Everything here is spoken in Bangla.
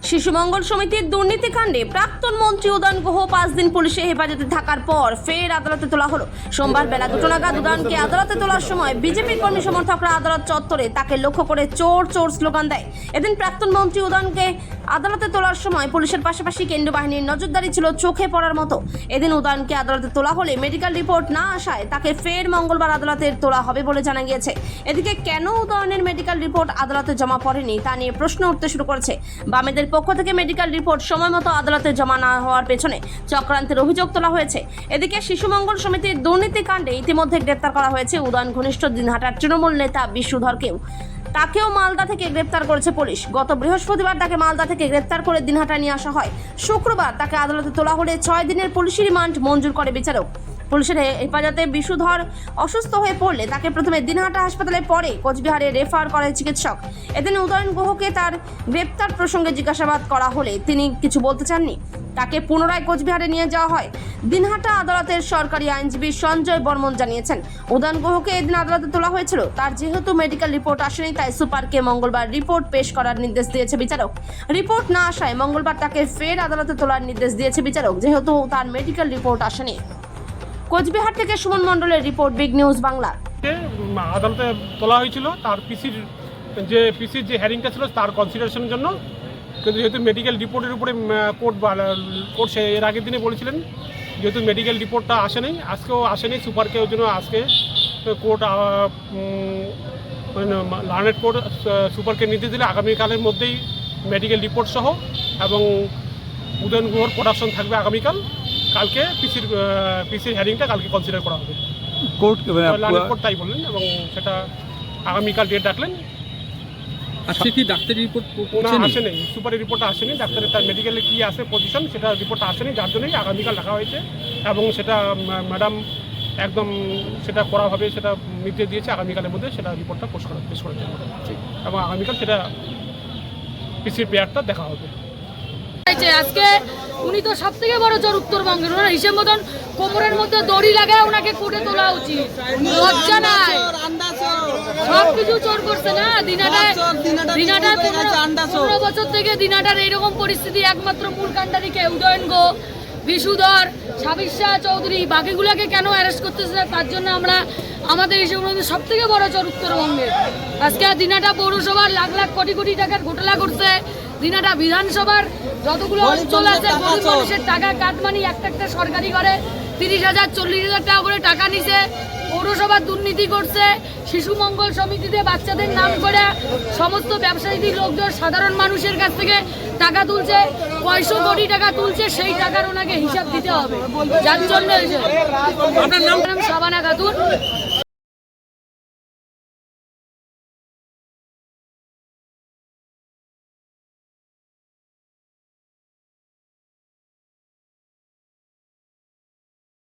শিশু মঙ্গল সমিতির দুর্নীতিকাণ্ডে প্রাক্তন মন্ত্রী উদয়ন গুহ 5 দিন পুলিশের হেফাজতে থাকার পর ফের আদালতে তোলা হলো। সোমবার বেলা 2টা নাগাদ উদয়নকে আদালতে তোলার সময় বিজেপি কর্মী সমর্থকরা আদালত চত্বরে তাকে লক্ষ্য করে চোর চোর স্লোগান দেয়। এদিন প্রাক্তন মন্ত্রী উদয়নকে আদালতে তোলার সময় পুলিশের পাশাপাশি কেন্দ্রীয় বাহিনীর নজরদারি ছিল চোখে পড়ার মতো। এদিন উদয়নকে আদালতে তোলা হলে মেডিকেল রিপোর্ট না আসায় তাকে ফের মঙ্গলবার আদালতে তোলা হবে বলে জানা গিয়েছে। এদিকে কেন উদয়নের মেডিকেল রিপোর্ট আদালতে জমা পড়েনি তা নিয়ে প্রশ্ন উঠতে শুরু করেছে। বামেদের পক্ষ থেকে মেডিকেল রিপোর্ট সময় মতো আদালতে জমা না হওয়ার পেছনে চক্রান্তের অভিযোগ তোলা হয়েছে। এদিকে শিশু মঙ্গল সমিতির দুর্নীতিকাণ্ডে ইতিমধ্যে গ্রেপ্তার করা হয়েছে উদয়ন ঘনিষ্ঠ দিনহাটার তৃণমূল নেতা বিশুধরকেও। তাকেও মালদা থেকে গ্রেপ্তার করেছে পুলিশ। গত বৃহস্পতিবার তাকে মালদা থেকে গ্রেপ্তার করে দিনহাটা নিয়ে আসা হয়। শুক্রবার তাকে আদালতে তোলা হলে 6 দিনের পুলিশি রিমান্ড মঞ্জুর করে বিচারক। পুলিশের হেফাজতে বিশুধর অসুস্থ হয়ে পড়লে তাকে প্রথমে দিনহাটা হাসপাতালে পরে কোচবিহারে রেফার করে চিকিৎসক। এদিন উদয়ন গুহকে তার গ্রেপ্তার প্রসঙ্গে জিজ্ঞাসাবাদ করা হলে তিনি কিছু বলতে চাননি। তাকে পুনরায় কোচবিহারে নিয়ে যাওয়া হয়। দিনহাটা আদালতের সরকারি আইনজীবী সঞ্জয় বর্মন জানিয়েছেন, উদয়ন গুহকে এদিন আদালতে তোলা হয়েছিল। তার যেহেতু মেডিকেল রিপোর্ট আসেনি তাই সুপারকে মঙ্গলবার রিপোর্ট পেশ করার নির্দেশ দিয়েছে বিচারক। রিপোর্ট না আসায় মঙ্গলবার তাকে ফের আদালতে তোলার নির্দেশ দিয়েছে বিচারক, যেহেতু তার মেডিকেল রিপোর্ট আসেনি। কোচবিহার থেকে সুমন মণ্ডলের রিপোর্ট, বিগ নিউজ বাংলা। আদালতে তোলা হয়েছিল তার পিসির যে হ্যারিংটা ছিল তার কনসিডারেশনের জন্য, কিন্তু যেহেতু মেডিকেল রিপোর্টের উপরে কোর্ট সে এর আগের দিনে বলেছিলেন যেহেতু মেডিকেল রিপোর্টটা আসেনি, আজকেও আসেনি সুপারকে, ওই জন্য আজকে কোর্ট লার্নেড কোর্ট সুপারকে নির্দেশ দিলে আগামীকালের মধ্যেই মেডিকেল রিপোর্ট সহ এবং উদয়ন গুহর প্রোডাকশন থাকবে আগামীকাল। কালকে পিসির হ্যারিংটা কালকে কনসিডার করা হবে। কোর্ট তাই বললেন এবং সেটা আগামীকাল ডেট ডাকলেন। আজকে কি ডাক্তারি রিপোর্ট আসেনি, সুপারের রিপোর্টটা আসেনি, ডাক্তারের তার মেডিকেলে কী আছে পজিশন সেটা রিপোর্টটা আসেনি, যার জন্যই আগামীকাল রাখা হয়েছে এবং সেটা ম্যাডাম একদম সেটা করা হবে, সেটা নির্দেশ দিয়েছে আগামীকালের মধ্যে সেটা রিপোর্টটা পেশ করার জন্য এবং আগামীকাল সেটা পিসির পেয়ারটা দেখা হবে। আজকে উনি তো সব থেকে বড় চোর উত্তরবঙ্গের, ওনার হিসেব মতন কোমরের মধ্যে দড়ি লাগায় ওনাকে কোর্টে তোলা উচিত। লজ্জা নাই, সব কিছু চোর করছে না। দিনাটায় 15 বছর থেকে দিনাটার এইরকম পরিস্থিতি একমাত্র মূল কাণ্ডারিকে উদয়ন গুহ, বিশুধর, সাবির শাহ চৌধুরী, বাকিগুলোকে কেন অ্যারেস্ট করতেছে না তার জন্য আমরা আমাদের হিসেব মধ্যে সব থেকে বড় চোর উত্তরবঙ্গের। আজকে দিনাটা পৌরসভার লাখ লাখ কোটি কোটি টাকার ঘোটালা করছে। দিনাটা বিধানসভার যতগুলো অঞ্চল আছে গরিব মানুষের টাকা কাটমানি একটা সরকারি করে 30,000 40,000 টাকা করে টাকা নিছে। পৌরসভার দুর্নীতি করছে, শিশু মঙ্গল সমিতিতে বাচ্চাদের নাম করে সমস্ত ব্যবসায়ী লোকজন সাধারণ মানুষের কাছ থেকে টাকা তুলছে, 500 কোটি টাকা তুলছে, সেই টাকার ওনাকে হিসাব দিতে হবে। যার জন্য আপনার নাম শাবানা খাতুন।